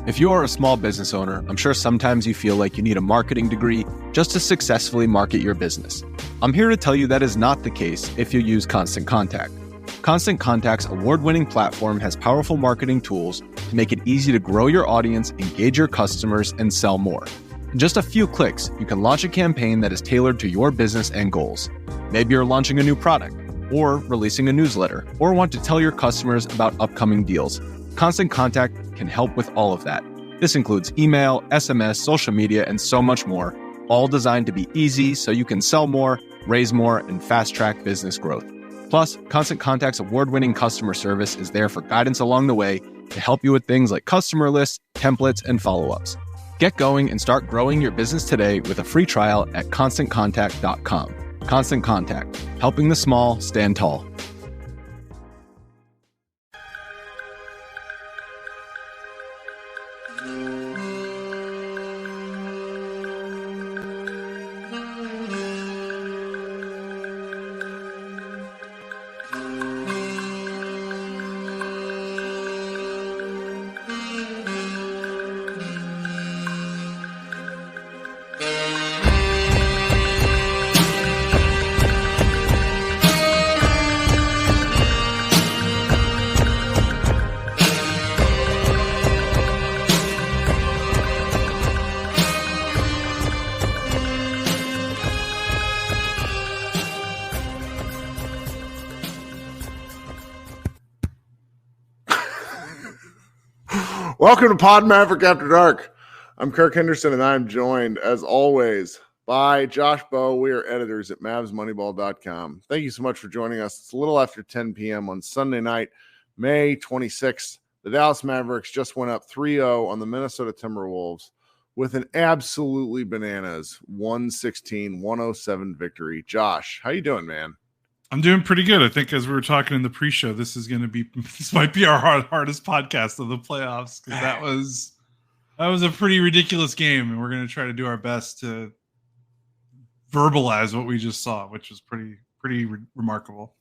If you are a small business owner, I'm sure sometimes you feel like you need a marketing degree just to successfully market your business. I'm here to tell you that is not the case if you use Constant Contact. Constant Contact's award-winning platform has powerful marketing tools to make it easy to grow your audience, engage your customers, and sell more. In just a few clicks, you can launch a campaign that is tailored to your business and goals. Maybe you're launching a new product, or releasing a newsletter, or want to tell your customers about upcoming deals. Constant Contact can help with all of that. This includes email, SMS, social media, and so much more, all designed to be easy so you can sell more, raise more, and fast-track business growth. Plus, Constant Contact's award-winning customer service is there for guidance along the way to help you with things like customer lists, templates, and follow-ups. Get going and start growing your business today with a free trial at ConstantContact.com. Constant Contact, helping the small stand tall. Welcome to Pod Maverick After Dark. I'm Kirk Henderson, and I'm joined, as always, by Josh Bowe. We are editors at MavsMoneyball.com. Thank you so much for joining us. It's a little after 10 p.m. on Sunday night, May 26th. The Dallas Mavericks just went up 3-0 on the Minnesota Timberwolves with an absolutely bananas 116-107 victory. Josh, how you doing, man? I'm doing pretty good. I think as we were talking in the pre-show, this might be our hardest podcast of the playoffs, because that was a pretty ridiculous game, and we're going to try to do our best to verbalize what we just saw, which was pretty remarkable.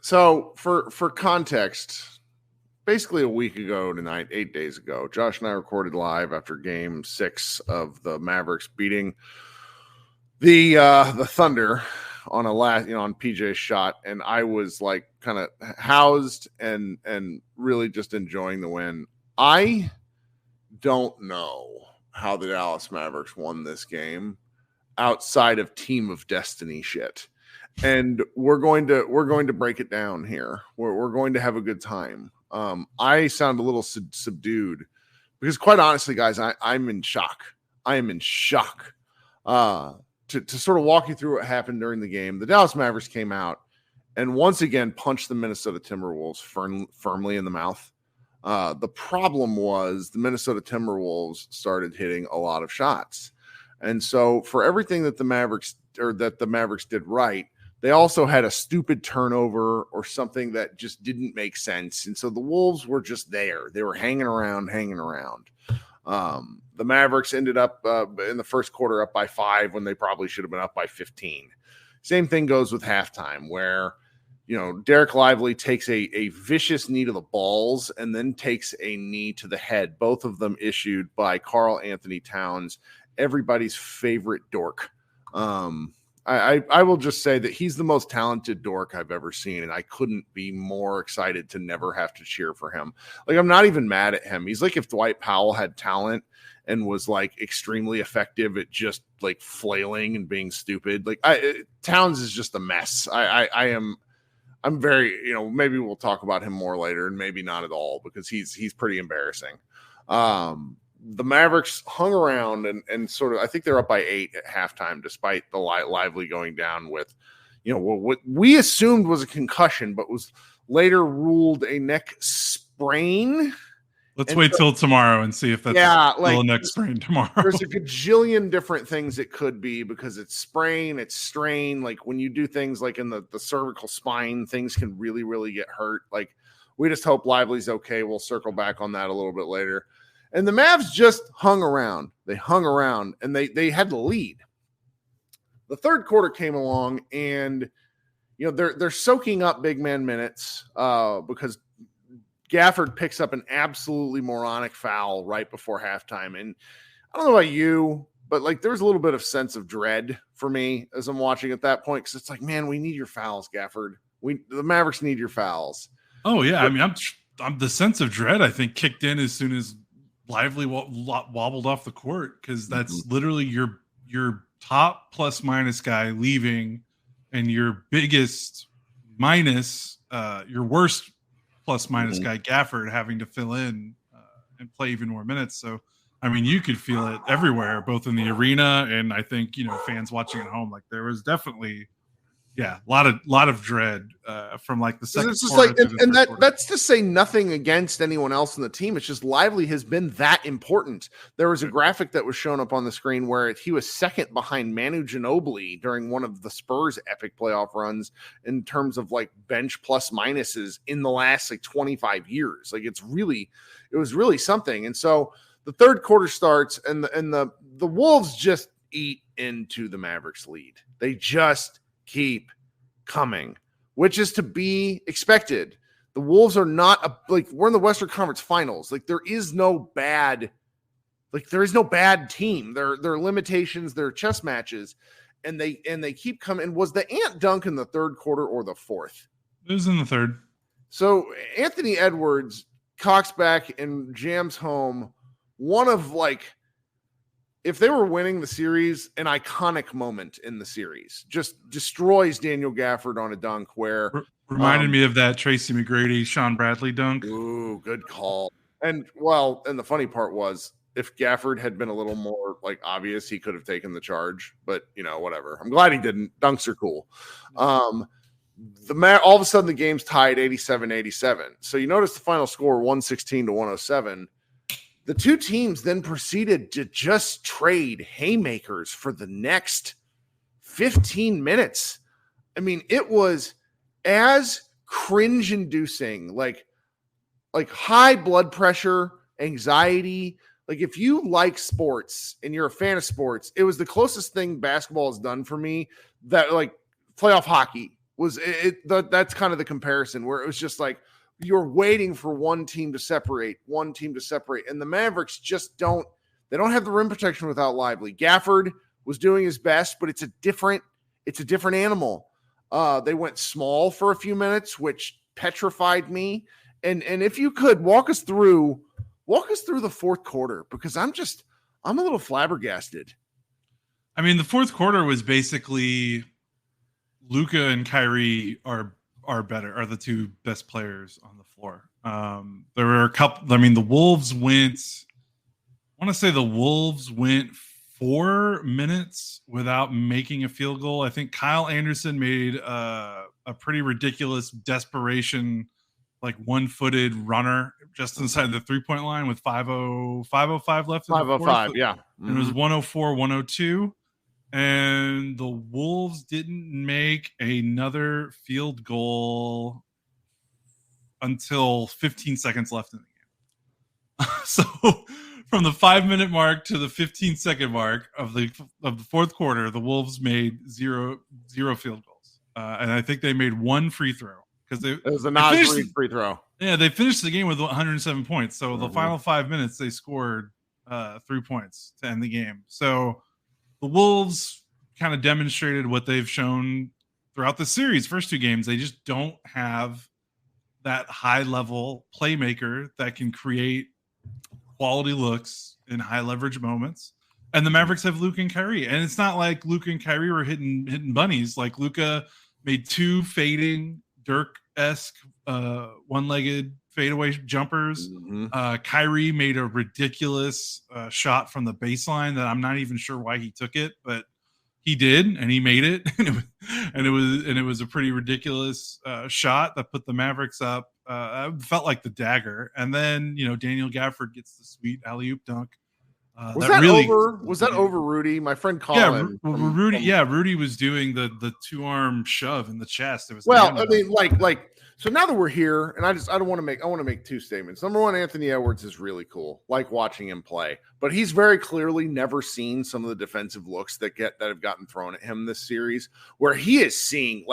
So for context, basically a week ago tonight, 8 days ago, Josh and I recorded live after Game 6 of the Mavericks beating the Thunder on on PJ's shot, and I was like kind of housed and really just enjoying the win. I don't know how the Dallas Mavericks won this game outside of Team of Destiny shit, and we're going to break it down here. We're going to have a good time. I sound a little subdued because, quite honestly, guys, I'm in shock. I am in shock. To sort of walk you through what happened during the game, the Dallas Mavericks came out and once again punched the Minnesota Timberwolves firmly in the mouth. The problem was the Minnesota Timberwolves started hitting a lot of shots. And so for everything that the Mavericks did right, they also had a stupid turnover or something that just didn't make sense. And so the Wolves were just there. They were hanging around. The Mavericks ended up in the first quarter up by 5 when they probably should have been up by 15. Same thing goes with halftime, where Derek Lively takes a vicious knee to the balls and then takes a knee to the head, both of them issued by Karl Anthony Towns, everybody's favorite dork. I will just say that he's the most talented dork I've ever seen, and I couldn't be more excited to never have to cheer for him. Like, I'm not even mad at him. He's like if Dwight Powell had talent and was like extremely effective at just like flailing and being stupid. Like Towns is just a mess. I'm very, maybe we'll talk about him more later and maybe not at all, because he's pretty embarrassing. The Mavericks hung around and sort of, I think they're up by 8 at halftime, despite the Lively going down with, what we assumed was a concussion, but was later ruled a neck sprain. Let's wait till tomorrow and see if that's still a neck sprain tomorrow. There's a gajillion different things it could be, because it's sprain, it's strain. Like when you do things like in the cervical spine, things can really, really get hurt. Like, we just hope Lively's okay. We'll circle back on that a little bit later. And the Mavs just hung around. They hung around, and they had the lead. The third quarter came along, and they're soaking up big man minutes because Gafford picks up an absolutely moronic foul right before halftime. And I don't know about you, but like there's a little bit of sense of dread for me as I'm watching at that point, because it's like, man, we need your fouls, Gafford. The Mavericks need your fouls. Oh yeah, I mean, I'm the sense of dread I think kicked in as soon as Lively wobbled off the court, because that's literally your top plus minus guy leaving, and your biggest minus, your worst plus minus guy Gafford having to fill in and play even more minutes. So I mean, you could feel it everywhere, both in the arena and I think, fans watching at home. Like there was definitely, a lot of dread from like the second quarter. And that's to say nothing against anyone else in the team. It's just Lively has been that important. There was a graphic that was shown up on the screen where he was second behind Manu Ginobili during one of the Spurs' epic playoff runs in terms of like bench plus minuses in the last like 25 years. Like it was really something. And so the third quarter starts, and the Wolves just eat into the Mavericks lead. They just keep coming, which is to be expected. The Wolves are not we're in the Western Conference Finals. Like there is no bad team. There are limitations, there are chess matches, and they keep coming. Was the Ant dunk in the third quarter or the fourth? It was in the third. So Anthony Edwards cocks back and jams home one of if they were winning the series, an iconic moment in the series. Just destroys Daniel Gafford on a dunk where reminded me of that Tracy McGrady, Sean Bradley dunk. Ooh, good call. And and the funny part was, if Gafford had been a little more obvious, he could have taken the charge, but whatever. I'm glad he didn't. Dunks are cool. All of a sudden the game's tied 87-87. So you notice the final score 116-107. The two teams then proceeded to just trade haymakers for the next 15 minutes. I mean, it was as cringe-inducing, like high blood pressure, anxiety. Like if you like sports and you're a fan of sports, it was the closest thing basketball has done for me that playoff hockey was. That's kind of the comparison, where it was just like, you're waiting for one team to separate. And the Mavericks just don't have the rim protection without Lively. Gafford was doing his best, but it's a different animal. They went small for a few minutes, which petrified me. And if you could walk us through the fourth quarter, because I'm a little flabbergasted. I mean, the fourth quarter was basically Luka and Kyrie are the two best players on the floor. There were a couple. I mean, the Wolves went 4 minutes without making a field goal. I think Kyle Anderson made a pretty ridiculous desperation, one-footed runner just inside the 3-point line with 5:05 left. 5:05, yeah. And it was 104-102. And the Wolves didn't make another field goal until 15 seconds left in the game. So from the 5-minute mark to the 15-second mark of the fourth quarter, the Wolves made zero field goals. And I think they made one free throw, because it was a not free throw. Yeah, they finished the game with 107 points. So the final 5 minutes, they scored 3 points to end the game. So the Wolves kind of demonstrated what they've shown throughout the series. First two games, they just don't have that high-level playmaker that can create quality looks in high-leverage moments. And the Mavericks have Luka and Kyrie. And it's not like Luka and Kyrie were hitting bunnies. Like Luka made two fading Dirk-esque one-legged fadeaway jumpers. Kyrie made a ridiculous shot from the baseline that I'm not even sure why he took it, but he did, and he made it. and it was a pretty ridiculous shot that put the Mavericks up. It felt like the dagger. And then, Daniel Gafford gets the sweet alley-oop dunk. Was that over Rudy? My friend Colin. Rudy was doing the 2-arm shove in the chest. It was so now that we're here, and I want to make two statements. Number one, Anthony Edwards is really cool. Like watching him play, but he's very clearly never seen some of the defensive looks that have gotten thrown at him this series, where he is seeing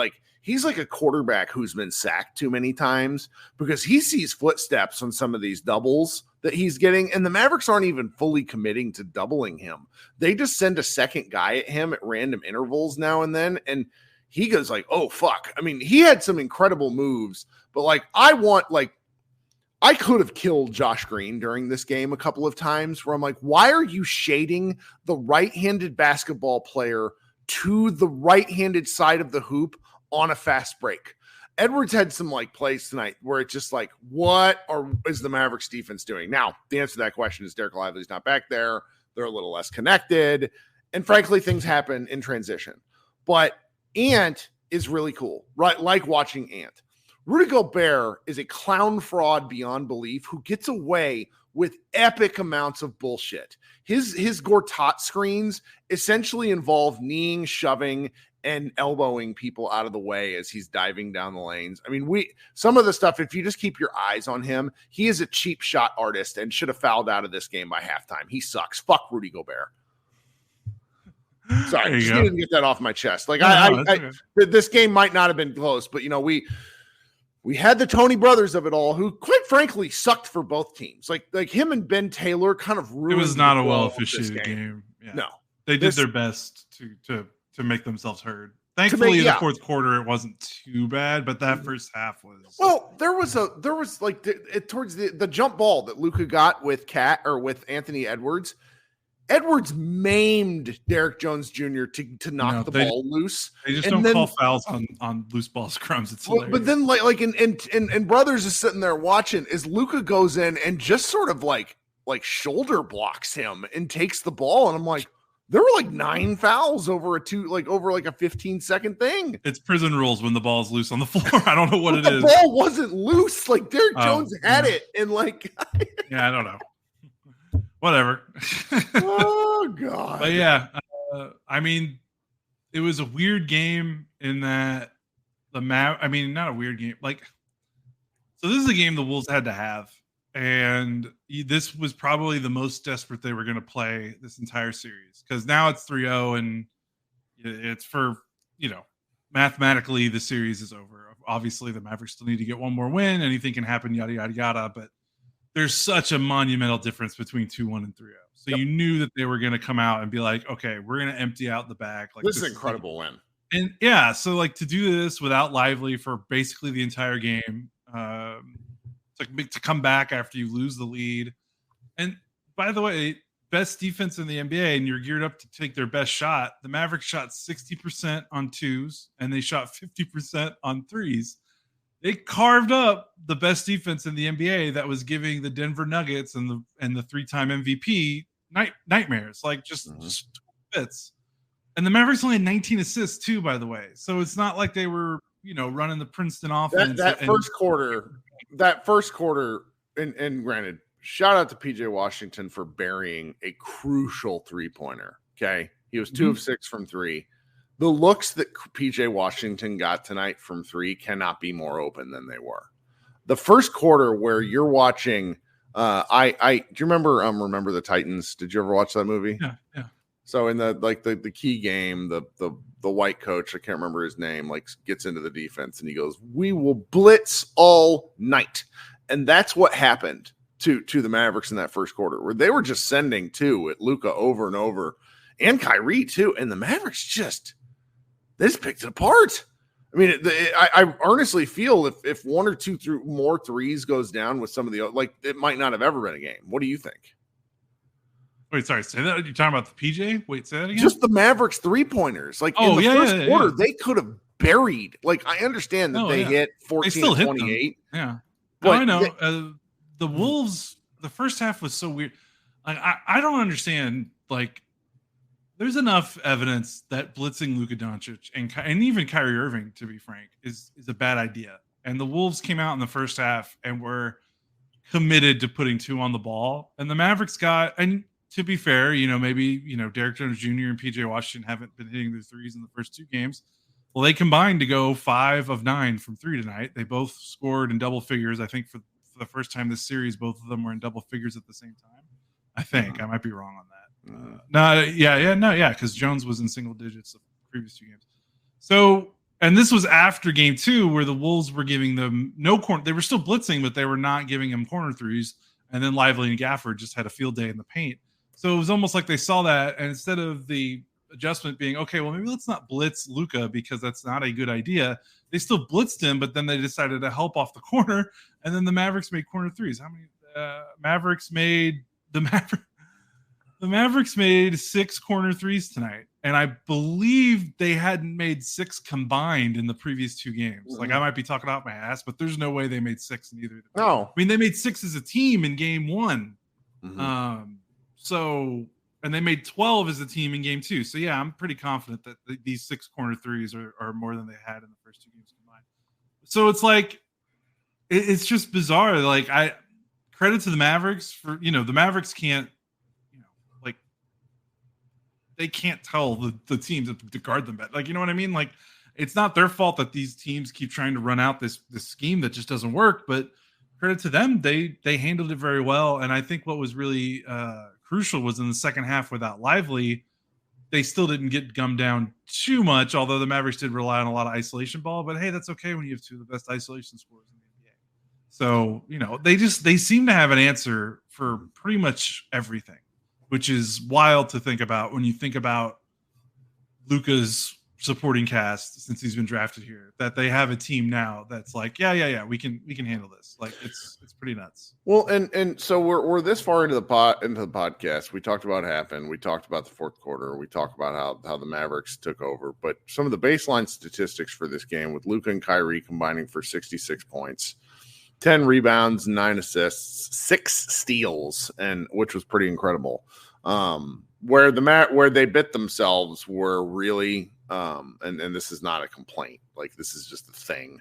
he's like a quarterback who's been sacked too many times because he sees footsteps on some of these doubles that he's getting, and the Mavericks aren't even fully committing to doubling him. They just send a second guy at him at random intervals now and then, and he goes like, oh, fuck. I mean, he had some incredible moves, but like I could have killed Josh Green during this game a couple of times where I'm like, why are you shading the right-handed basketball player to the right-handed side of the hoop on a fast break? Edwards had some like plays tonight where it's just like, what is the Mavericks defense doing? Now, the answer to that question is Derek Lively's not back there. They're a little less connected. And frankly, things happen in transition. But Ant is really cool, right? Like watching Ant. Rudy Gobert is a clown fraud beyond belief who gets away with epic amounts of bullshit. His Gortat screens essentially involve kneeing, shoving, and elbowing people out of the way as he's diving down the lanes. I mean, some of the stuff, if you just keep your eyes on him, he is a cheap shot artist and should have fouled out of this game by halftime. He sucks. Fuck Rudy Gobert. Sorry, just needed to get that off my chest. Like, this game might not have been close, but, you know, we had the Tony brothers of it all, who, quite frankly, sucked for both teams. Like him and Ben Taylor kind of ruined. It was not a well officiated game. Yeah. No, they did their best to make themselves heard. Thankfully, in the fourth quarter, it wasn't too bad, but that first half was. Well, there was like towards the jump ball that Luka got with Anthony Edwards. Edwards maimed Derek Jones Jr. to knock the ball loose. They just don't call fouls on loose ball scrums. It's hilarious. But then and Brothers is sitting there watching as Luka goes in and just sort of like shoulder blocks him and takes the ball. And I'm like, there were like 9 fouls over a 15-second thing. It's prison rules when the ball's loose on the floor. I don't know what it is. The ball wasn't loose. Like Derek Jones had it, and like yeah, I don't know. Whatever. Oh God. But yeah, I mean, it was a weird game in that not a weird game. Like, so this is a game the Wolves had to have, and this was probably the most desperate they were going to play this entire series, because now it's 3-0, and it's for, mathematically the series is over. Obviously, the Mavericks still need to get one more win. Anything can happen, yada yada yada, but there's such a monumental difference between 2-1 and 3-0. So you knew that they were going to come out and be like, okay, we're going to empty out the bag. Like, this is an incredible win. And yeah, so like to do this without Lively for basically the entire game, to come back after you lose the lead. And by the way, best defense in the NBA, and you're geared up to take their best shot. The Mavericks shot 60% on twos, and they shot 50% on threes. They carved up the best defense in the NBA that was giving the Denver Nuggets and the 3-time MVP nightmares, like just fits. And the Mavericks only had 19 assists too, by the way. So it's not like they were, running the Princeton offense. That first quarter, and granted, shout out to PJ Washington for burying a crucial 3-pointer. Okay, he was 2 of 6 from 3. The looks that PJ Washington got tonight from 3 cannot be more open than they were. The first quarter where you're watching, do you remember the Titans? Did you ever watch that movie? Yeah. So in the key game, the white coach, I can't remember his name, like gets into the defense and he goes, "We will blitz all night," and that's what happened to the Mavericks in that first quarter, where they were just sending 2 at Luka over and over, and Kyrie too, and the Mavericks they just picked it apart. I mean, I earnestly feel if 1 or 2 more threes goes down with some of the, it might not have ever been a game. What do you think? Wait, sorry, say that. You're talking about the PJ? Wait, say that again? Just the Mavericks 3-pointers. Like in the first quarter, they could have buried. Like, I understand that they hit 14 to 28. Yeah. But I know. The Wolves, the first half was so weird. Like, I don't understand, there's enough evidence that blitzing Luka Doncic and even Kyrie Irving, to be frank, is a bad idea. And the Wolves came out in the first half and were committed to putting 2 on the ball. And the Mavericks and to be fair, maybe, Derek Jones Jr. and PJ Washington haven't been hitting their threes in the first 2 games. Well, they combined to go 5 of 9 from 3 tonight. They both scored in double figures. I think for the first time this series, both of them were in double figures at the same time. I think. I might be wrong on that. Because Jones was in single digits the previous 2 games. So, And this was after game 2 where the Wolves were giving them no corner. They were still blitzing, but they were not giving them corner threes. And then Lively and Gafford just had a field day in the paint. So it was almost like they saw that. And instead of the adjustment being, okay, well, maybe let's not blitz Luka because that's not a good idea. They still blitzed him, but then they decided to help off the corner. And then the Mavericks made corner threes. How many Mavericks made the Mavericks made 6 corner threes tonight, and I believe they hadn't made 6 combined in the previous 2 games. Mm-hmm. Like, I might be talking out my ass, but there's no way they made 6 in either of them. No. I mean, they made 6 as a team in game 1. Mm-hmm. And they made 12 as a team in game 2. So, yeah, I'm pretty confident that these 6 corner threes are more than they had in the first 2 games combined. So it's like, it's just bizarre. Like, credit to the Mavericks for, the Mavericks can't, they can't tell the teams to guard them better. Like, you know what I mean? Like, it's not their fault that these teams keep trying to run out this scheme that just doesn't work, but credit to them. They handled it very well. And I think what was really crucial was in the second half without Lively, they still didn't get gummed down too much, although the Mavericks did rely on a lot of isolation ball, but hey, that's okay when you have 2 of the best isolation scorers in the NBA. So, they seem to have an answer for pretty much everything, which is wild to think about when you think about Luka's supporting cast since he's been drafted here, that they have a team now that's like, yeah, we can handle this. Like, it's pretty nuts. Well, and so we're this far into the podcast. We talked about what happened. We talked about the fourth quarter. We talked about how the Mavericks took over. But some of the baseline statistics for this game with Luka and Kyrie combining for 66 points, 10 rebounds, 9 assists, 6 steals, and which was pretty incredible. Where they bit themselves were really, and this is not a complaint, like this is just a thing.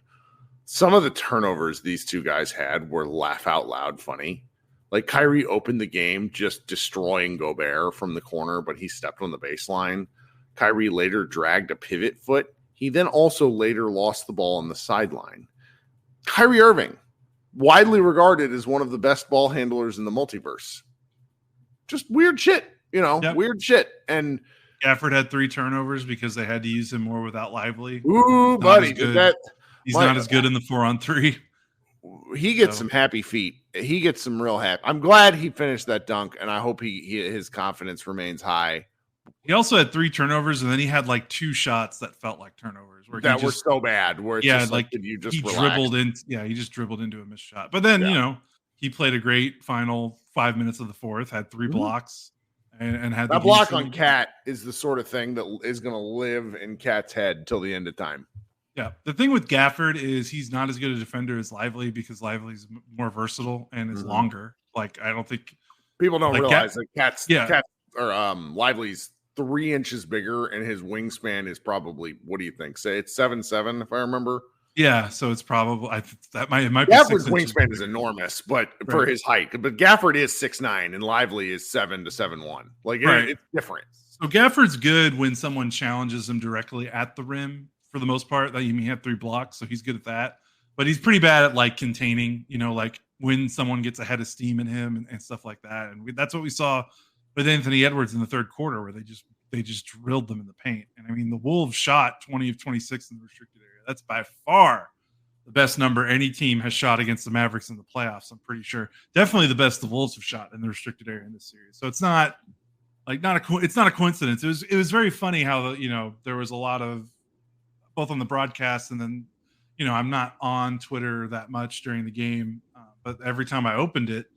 Some of the turnovers these 2 guys had were laugh out loud funny. Like, Kyrie opened the game just destroying Gobert from the corner, but he stepped on the baseline. Kyrie later dragged a pivot foot. He then also later lost the ball on the sideline. Kyrie Irving, widely regarded as one of the best ball handlers in the multiverse. Just weird shit, Yep. Weird shit. And Gafford had 3 turnovers because they had to use him more without Lively. Ooh, buddy, he's not as good in the 4-on-3. He gets some happy feet. He gets some real happy. I'm glad he finished that dunk, and I hope his confidence remains high. He also had 3 turnovers, and then he had like 2 shots that felt like turnovers that were so bad. Where it's just like you just he dribbled in. Yeah, he just dribbled into a missed shot. But then he played a great final 5 minutes of the fourth. Had 3 blocks, and had that block on Cat is the sort of thing that is going to live in Cat's head till the end of time. Yeah, the thing with Gafford is he's not as good a defender as Lively because Lively's more versatile and is longer. Like, I don't think people don't realize that Cat's Lively's 3 inches bigger, and his wingspan is probably, what do you think? Say it's 7'7", if I remember. Yeah, so it's probably it might be. Gafford's wingspan is enormous, but for his height. But Gafford is 6'9", and Lively is 7 to 7'1". Like, it's different. So Gafford's good when someone challenges him directly at the rim. For the most part, that he had 3 blocks, so he's good at that. But he's pretty bad at like containing, like when someone gets ahead of steam in him and stuff like that. And that's what we saw with Anthony Edwards in the third quarter, where they just drilled them in the paint. And I mean, the Wolves shot 20 of 26 in the restricted area. That's by far the best number any team has shot against the Mavericks in the playoffs. I'm pretty sure. Definitely the best the Wolves have shot in the restricted area in this series. So it's not a coincidence. It was very funny how there was a lot of, both on the broadcast and then, I'm not on Twitter that much during the game, but every time I opened it,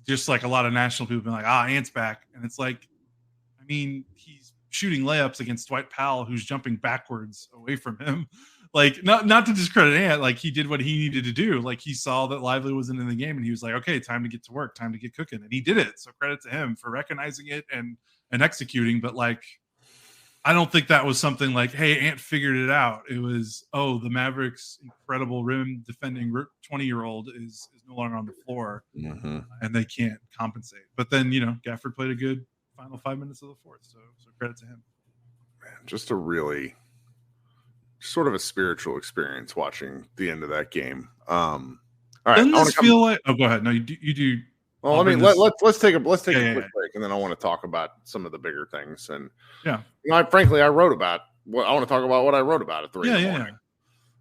just like a lot of national people been like, Ant's back. And it's like, I mean, he's shooting layups against Dwight Powell, who's jumping backwards away from him. Like, not to discredit Ant, like he did what he needed to do. Like, he saw that Lively wasn't in the game and he was like, okay, time to get to work, time to get cooking. And he did it. So credit to him for recognizing it and executing. But like, I don't think that was something like, hey, Ant figured it out. It was, the Mavericks' incredible rim defending 20-year-old is no longer on the floor, and they can't compensate. But then, Gafford played a good final 5 minutes of the fourth, so credit to him. Man, just a really sort of a spiritual experience watching the end of that game. All right, doesn't this feel like? Oh, go ahead. No, you do. Well, let's take a quick break, and then I want to talk about some of the bigger things. And frankly, I wrote about what I want to talk about. What I wrote about at 3 in the morning.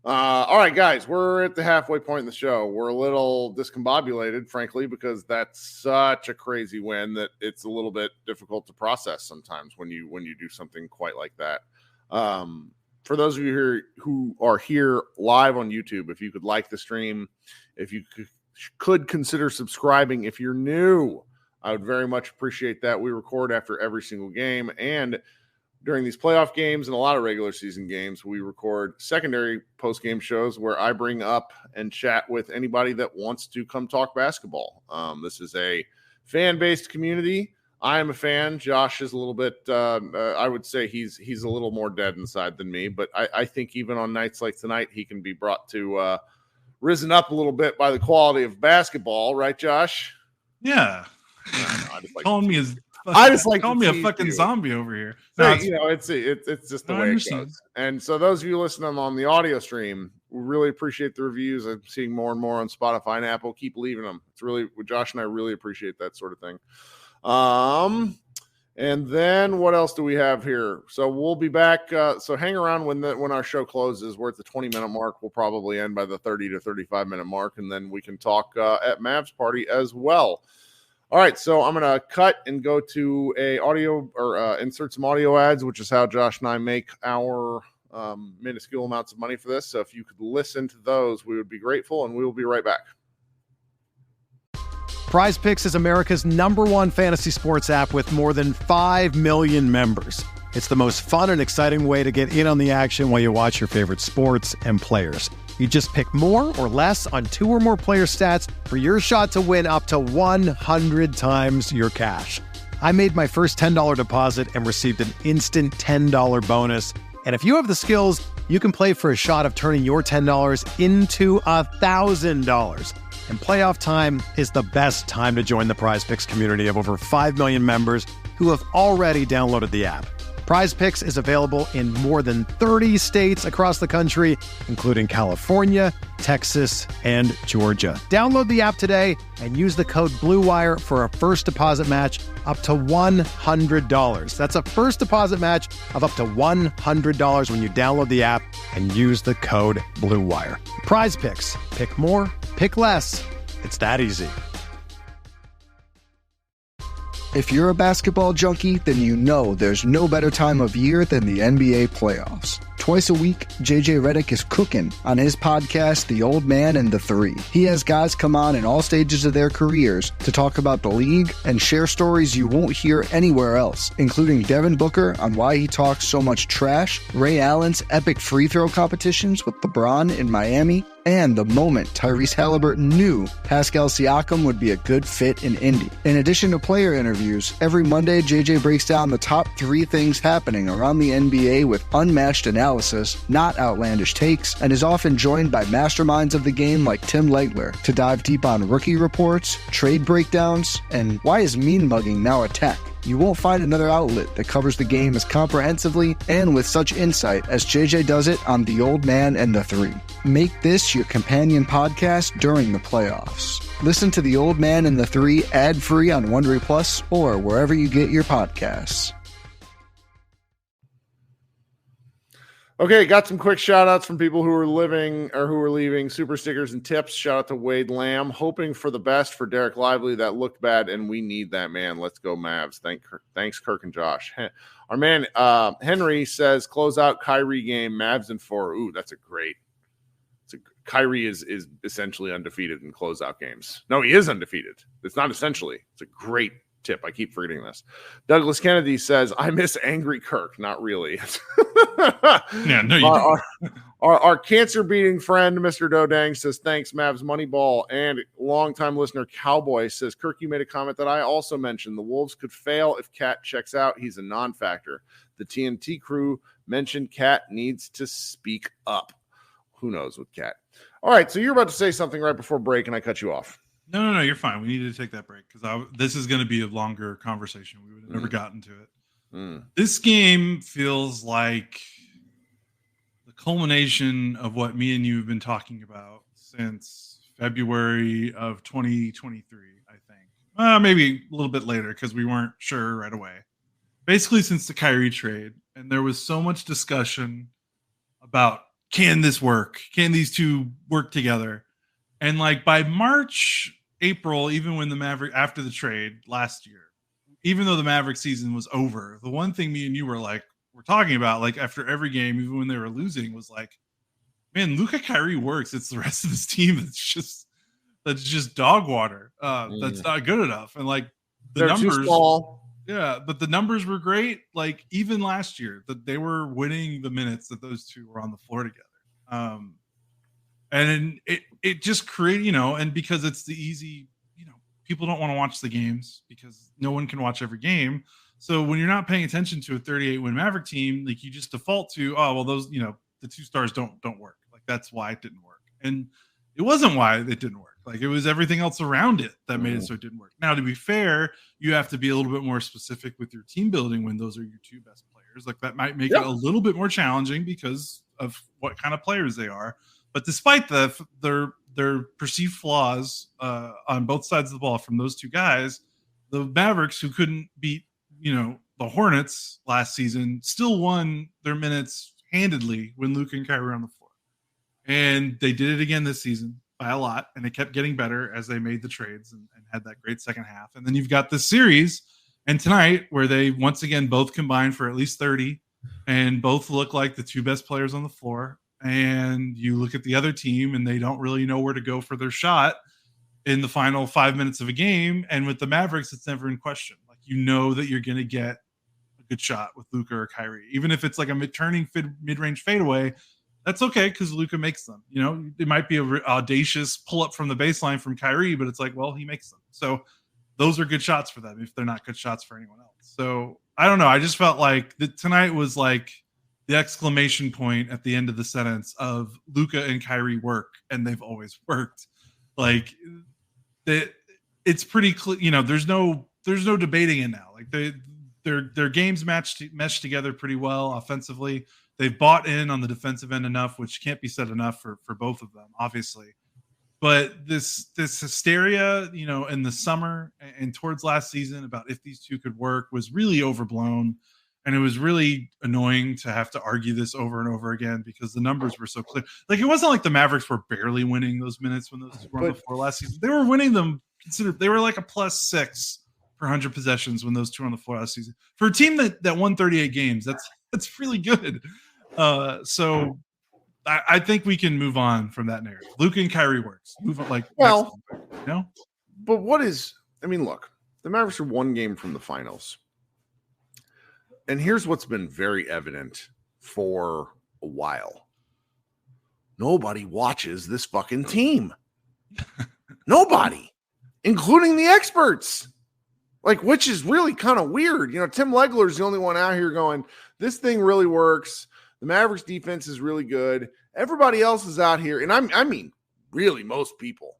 All right, guys, we're at the halfway point in the show. We're a little discombobulated, frankly, because that's such a crazy win that it's a little bit difficult to process sometimes when you do something quite like that. For those of you here who are here live on YouTube, if you could like the stream, if you could consider subscribing if you're new, I would very much appreciate that. We record after every single game, and during these playoff games and a lot of regular season games, we record secondary post-game shows where I bring up and chat with anybody that wants to come talk basketball. This is a fan-based community. I am a fan. Josh is a little bit, I would say he's a little more dead inside than me, but I think even on nights like tonight, he can be brought to risen up a little bit by the quality of basketball. Right, Josh? Yeah. I just like calling me a fucking zombie over here. No, it's just the way it goes. And so those of you listening on the audio stream, we really appreciate the reviews. I'm seeing more and more on Spotify and Apple. Keep leaving them. It's really, Josh and I really appreciate that sort of thing. And then what else do we have here? So we'll be back. So hang around when our show closes. We're at the 20-minute mark. We'll probably end by the 30 to 35-minute mark, and then we can talk at Mavs Party as well. All right, so I'm going to cut and go to a audio or insert some audio ads, which is how Josh and I make our minuscule amounts of money for this. So if you could listen to those, we would be grateful, and we will be right back. Prize Picks is America's #1 fantasy sports app with more than 5 million members. It's the most fun and exciting way to get in on the action while you watch your favorite sports and players. You just pick more or less on 2 or more player stats for your shot to win up to 100 times your cash. I made my first $10 deposit and received an instant $10 bonus. And if you have the skills, you can play for a shot of turning your $10 into $1,000. And playoff time is the best time to join the Prize Picks community of over 5 million members who have already downloaded the app. Prize Picks is available in more than 30 states across the country, including California, Texas, and Georgia. Download the app today and use the code BLUEWIRE for a first deposit match up to $100. That's a first deposit match of up to $100 when you download the app and use the code BLUEWIRE. Prize Picks. Pick more, pick less. It's that easy. If you're a basketball junkie, then you know there's no better time of year than the NBA playoffs. Twice a week, JJ Redick is cooking on his podcast, The Old Man and the Three. He has guys come on in all stages of their careers to talk about the league and share stories you won't hear anywhere else, including Devin Booker on why he talks so much trash, Ray Allen's epic free throw competitions with LeBron in Miami, and the moment Tyrese Halliburton knew Pascal Siakam would be a good fit in Indy. In addition to player interviews, every Monday JJ breaks down the top 3 things happening around the NBA with unmatched analysis, not outlandish takes, and is often joined by masterminds of the game like Tim Legler to dive deep on rookie reports, trade breakdowns, and why is mean mugging now a tech? You won't find another outlet that covers the game as comprehensively and with such insight as JJ does it on The Old Man and the Three. Make this your companion podcast during the playoffs. Listen to The Old Man and the Three ad-free on Wondery Plus or wherever you get your podcasts. Okay, got some quick shout-outs from people who are living or who are leaving super stickers and tips. Shout out to Wade Lamb, hoping for the best for Derek Lively. That looked bad, and we need that, man. Let's go Mavs. Thanks, Kirk and Josh. Our man Henry says, close out Kyrie game, Mavs in 4. Ooh, that's a great. Kyrie is essentially undefeated in closeout games. No, he is undefeated. It's not essentially. It's a great tip. I keep forgetting this. Douglas Kennedy says, I miss angry Kirk. Not really. Yeah, no, you don't. Our cancer-beating friend, Mr. Dodang, says, thanks, Mavs Moneyball. And longtime listener, Cowboy, says, Kirk, you made a comment that I also mentioned. The Wolves could fail if Cat checks out. He's a non-factor. The TNT crew mentioned Cat needs to speak up. Who knows with Cat? All right, so you're about to say something right before break, and I cut you off. No, you're fine. We needed to take that break because this is going to be a longer conversation. We would have never gotten to it. This game feels like the culmination of what me and you have been talking about since February of 2023, I think. Maybe a little bit later because we weren't sure right away. Basically, since the Kyrie trade, and there was so much discussion about can this work? Can these two work together? And like by March, April, even when the Maverick after the trade last year, even though the Maverick season was over, the one thing me and you were talking about, like after every game, even when they were losing, was like, man, Luka Kyrie works. It's the rest of this team that's just dog water. That's not good enough. And like the numbers, too small. Yeah, but the numbers were great. Like even last year, that they were winning the minutes that those two were on the floor together. And it just created, and because it's the easy, people don't want to watch the games because no one can watch every game. So when you're not paying attention to a 38-win Maverick team, like you just default to, oh, well, those, the two stars don't work. Like that's why it didn't work. And it wasn't why it didn't work. Like it was everything else around it that made it so it didn't work. Now, to be fair, you have to be a little bit more specific with your team building when those are your two best players. Like that might make it a little bit more challenging because of what kind of players they are. But despite their perceived flaws on both sides of the ball from those two guys, the Mavericks, who couldn't beat, the Hornets last season, still won their minutes handedly when Luka and Kyrie were on the floor. And they did it again this season by a lot, and it kept getting better as they made the trades and had that great second half. And then you've got this series and tonight where they once again both combined for at least 30 and both look like the two best players on the floor. And you look at the other team and they don't really know where to go for their shot in the final 5 minutes of a game. And with the Mavericks, it's never in question. Like, that you're going to get a good shot with Luka or Kyrie, even if it's like a turning mid-range fadeaway. That's okay because Luka makes them. It might be an audacious pull up from the baseline from Kyrie, but it's like, well, he makes them. So those are good shots for them if they're not good shots for anyone else. So I don't know. I just felt like tonight was like the exclamation point at the end of the sentence of Luka and Kyrie work, and they've always worked. Like it's pretty clear. There's no debating it now. Like their games mesh together pretty well offensively. They've bought in on the defensive end enough, which can't be said enough for both of them, obviously. But this hysteria, in the summer and towards last season about if these two could work was really overblown. And it was really annoying to have to argue this over and over again because the numbers were so clear. Like, it wasn't like the Mavericks were barely winning those minutes when those two were on the floor last season. They were winning them. They were like a +6 per 100 possessions when those two were on the floor last season. For a team that won 38 games, that's really good. So I think we can move on from that narrative. Luka and Kyrie works. Move on, But look, the Mavericks are one game from the finals. And here's what's been very evident for a while. Nobody watches this fucking team. Nobody, including the experts. Like, which is really kind of weird. Tim Legler's the only one out here going, this thing really works. The Mavericks defense is really good. Everybody else is out here. And I mean, really, most people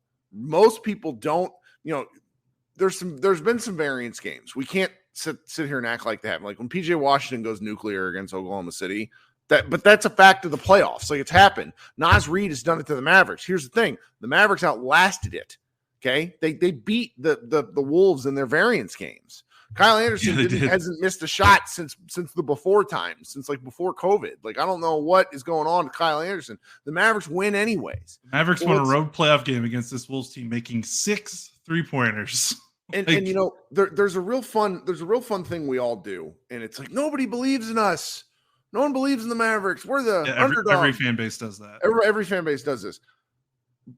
don't, there's been some variance games. We can't sit here and act like that. Like when PJ Washington goes nuclear against Oklahoma City, but that's a fact of the playoffs. Like, it's happened. Nas Reed has done it to the Mavericks. Here's the thing. The Mavericks outlasted it. Okay. They beat the Wolves in their variance games. Kyle Anderson hasn't missed a shot since the before times, since like before COVID. Like, I don't know what is going on with Kyle Anderson. The Mavericks win anyways. The Mavericks won a road playoff game against this Wolves team, making 6 3-pointers. And there's a real fun thing we all do, and it's like nobody believes in us. No one believes in the Mavericks. We're the underdog. Every fan base does that. Every fan base does this,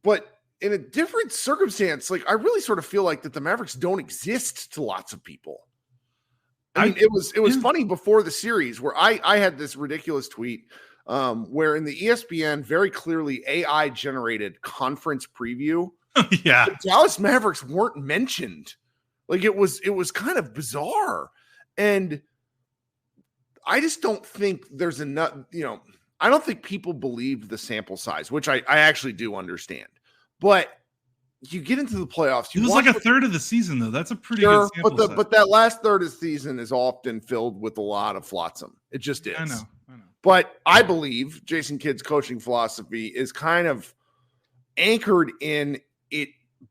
but in a different circumstance, like I really sort of feel like that the Mavericks don't exist to lots of people. I mean, it was funny before the series where I had this ridiculous tweet where in the ESPN very clearly AI generated conference preview. Yeah, the Dallas Mavericks weren't mentioned. Like it was kind of bizarre. And I just don't think there's enough, I don't think people believed the sample size, which I actually do understand. But you get into the playoffs. It was like a third of the season, though. That's a pretty good sample size. But that last third of the season is often filled with a lot of flotsam. It just is. I know. But I believe Jason Kidd's coaching philosophy is kind of anchored in it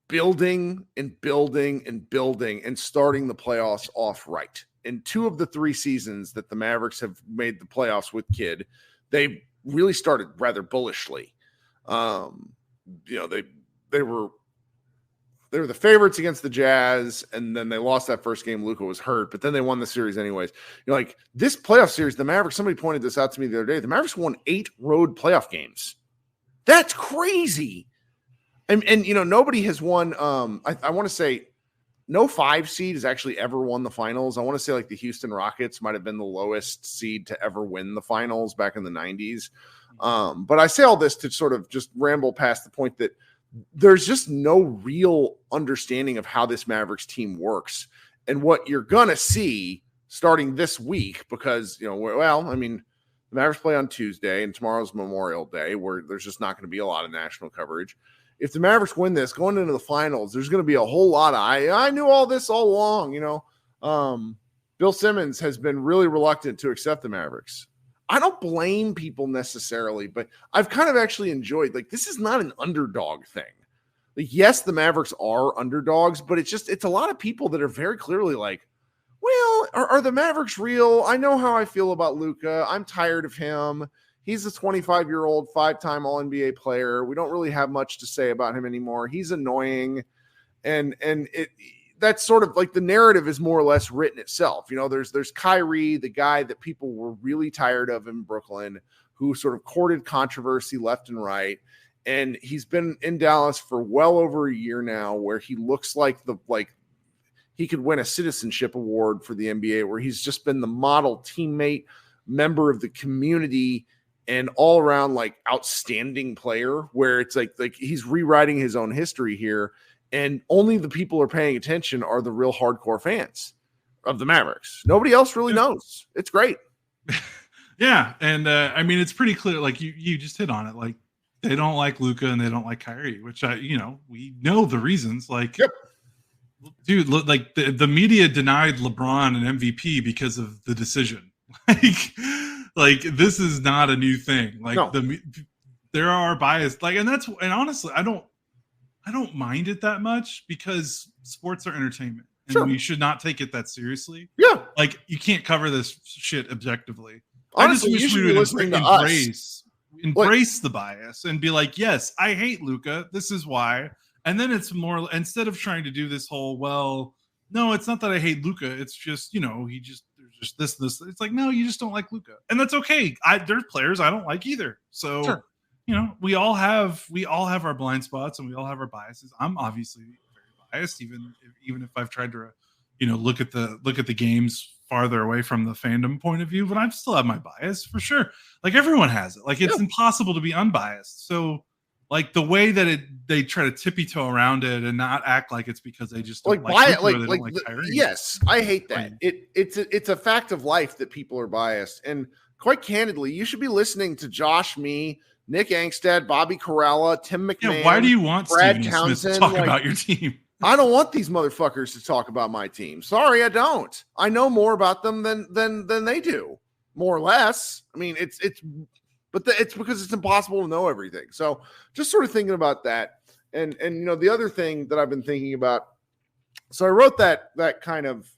building and building and building and starting the playoffs off right. In 2 of the 3 seasons that the Mavericks have made the playoffs with Kidd, they really started rather bullishly. They were the favorites against the Jazz, and then they lost that first game. Luka was hurt, but then they won the series anyways. Like this playoff series, the Mavericks, somebody pointed this out to me the other day. The Mavericks won 8 road playoff games. That's crazy. And nobody has won. I want to say no 5 seed has actually ever won the finals. I want to say like the Houston Rockets might have been the lowest seed to ever win the finals back in the 90s. But I say all this to sort of just ramble past the point that there's just no real understanding of how this Mavericks team works and what you're going to see starting this week, because, the Mavericks play on Tuesday and tomorrow's Memorial Day, where there's just not going to be a lot of national coverage. If the Mavericks win this going into the finals, there's going to be a whole lot of, I knew all this all along, Bill Simmons has been really reluctant to accept the Mavericks. I don't blame people necessarily, but I've kind of actually enjoyed, like, this is not an underdog thing. Like, yes, the Mavericks are underdogs, but it's a lot of people that are very clearly like, well, are the Mavericks real? I know how I feel about Luka. I'm tired of him. He's a 25-year-old, 5-time All-NBA player. We don't really have much to say about him anymore. He's annoying. And that's sort of like the narrative is more or less written itself. There's Kyrie, the guy that people were really tired of in Brooklyn, who sort of courted controversy left and right. And he's been in Dallas for well over a year now, where he looks like he could win a citizenship award for the NBA, where he's just been the model teammate, member of the community, and all around like outstanding player, where it's like he's rewriting his own history here. And only the people who are paying attention are the real hardcore fans of the Mavericks. Nobody else really knows. It's great. Yeah. And it's pretty clear. Like you just hit on it. Like they don't like Luka and they don't like Kyrie, which we know the reasons. Like, yep. Dude, like the media denied LeBron an MVP because of the decision. Like this is not a new thing. Like no. There are bias. Like, and honestly, I don't mind it that much, because sports are entertainment and sure. we should not take it that seriously. Yeah. Like you can't cover this shit objectively. Honestly, I just wish we would embrace the bias and be like, yes, I hate Luka. This is why. And then it's more, instead of trying to do this whole, well, no, it's not that I hate Luka. It's just, there's just this. It's like, no, you just don't like Luka. And that's okay. There's players I don't like either. So, sure. We all have our blind spots and we all have our biases. I'm obviously very biased, even if I've tried to, look at the games farther away from the fandom point of view, but I still have my bias for sure. Like everyone has it. Like it's impossible to be unbiased. So like the way that they try to tippy-toe around it and not act like it's because they just don't like Kyrie. Yes, I hate that. It's a fact of life that people are biased. And quite candidly, you should be listening to Josh, me, Nick Angstad, Bobby Carella, Tim McMahon. Yeah, why do you want Brad Steven Townsend Smith to talk about your team? I don't want these motherfuckers to talk about my team. Sorry, I don't. I know more about them than they do, more or less. I mean, it's because it's impossible to know everything. So just sort of thinking about that. And the other thing that I've been thinking about, so I wrote that kind of,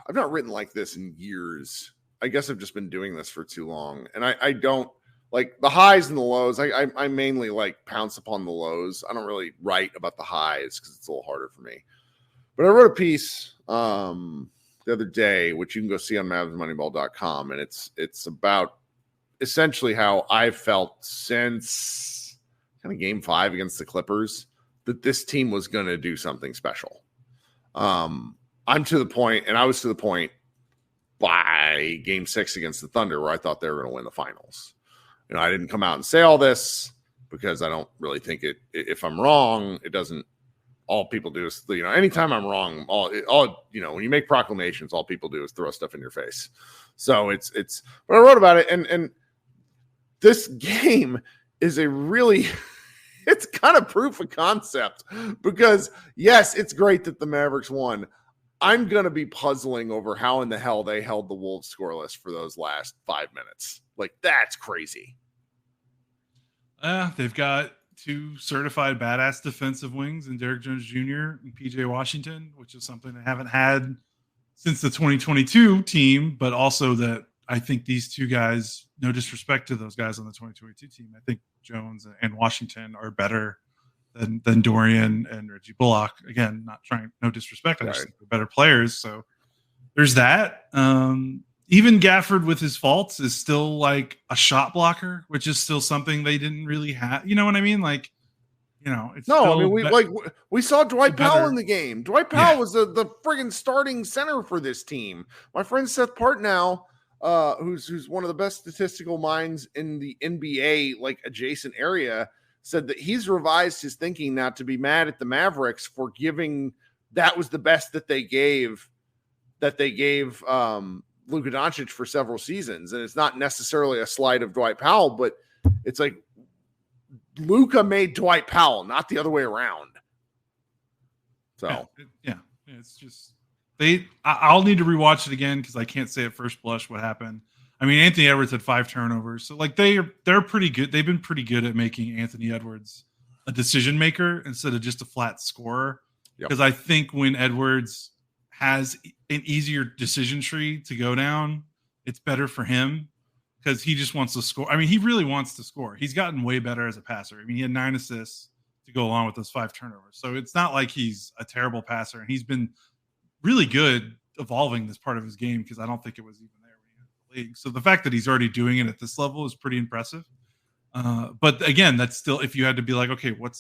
I've not written like this in years. I guess I've just been doing this for too long. And I don't like the highs and the lows. I mainly like pounce upon the lows. I don't really write about the highs because it's a little harder for me. But I wrote a piece the other day, which you can go see on MavsMoneyball.com. And it's about essentially how I've felt since kind of game 5 against the Clippers that this team was going to do something special. I'm to the point, and I was to the point by game 6 against the Thunder where I thought they were going to win the finals. I didn't come out and say all this because I don't really think if I'm wrong, it doesn't, all people do is, anytime I'm wrong, all when you make proclamations, all people do is throw stuff in your face. So but I wrote about it, and this game is it's kind of proof of concept, because yes, it's great that the Mavericks won. I'm going to be puzzling over how in the hell they held the Wolves scoreless for those last 5 minutes. Like, that's crazy. They've got 2 certified badass defensive wings in Derrick Jones Jr. and PJ Washington, which is something they haven't had since the 2022 team, but also that I think these two guys, no disrespect to those guys on the 2022 team, I think Jones and Washington are better than Dorian and Reggie Bullock. Again, not trying, no disrespect. I just think they're better players. So there's that. Even Gafford with his faults is still like a shot blocker, which is still something they didn't really have. You know what I mean? Like, it's no. I mean, we saw Dwight Powell in the game. Dwight Powell was the friggin' starting center for this team. My friend Seth Partnow, who's one of the best statistical minds in the NBA, like adjacent area, said that he's revised his thinking now to be mad at the Mavericks for giving that was the best that they gave Luka Doncic for several seasons. And it's not necessarily a slight of Dwight Powell, but it's like Luka made Dwight Powell, not the other way around. So it's just I'll need to rewatch it again because I can't say at first blush what happened. I mean, Anthony Edwards had 5 turnovers, so like they're pretty good. They've been pretty good at making Anthony Edwards a decision maker instead of just a flat scorer. Because I think when Edwards has an easier decision tree to go down, it's better for him because he just wants to score. I mean, he really wants to score. He's gotten way better as a passer. I mean, he had 9 assists to go along with those 5 turnovers. So it's not like he's a terrible passer, and he's been really good evolving this part of his game because I don't think it was even there when he entered the league. So the fact that he's already doing it at this level is pretty impressive. But again, that's still, if you had to be like, okay, what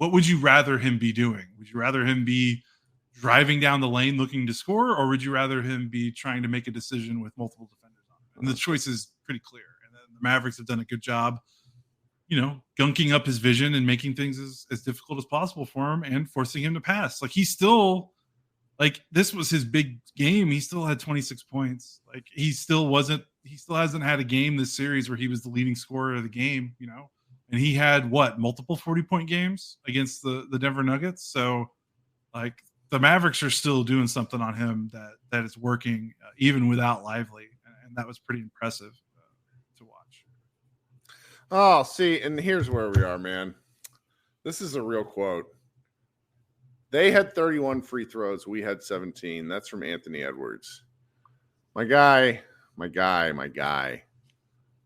would you rather him be doing? Would you rather him be driving down the lane looking to score, or would you rather him be trying to make a decision with multiple defenders on him? And the choice is pretty clear. And then the Mavericks have done a good job, gunking up his vision and making things as difficult as possible for him and forcing him to pass. Like he's still, like this was his big game. He still had 26 points. Like he still hasn't had a game this series where he was the leading scorer of the game, and he had multiple 40-point games against the Denver Nuggets. So like the Mavericks are still doing something on him that is working even without Lively. And that was pretty impressive to watch. Oh, see, and here's where we are, man. This is a real quote. They had 31 free throws. We had 17. That's from Anthony Edwards. My guy.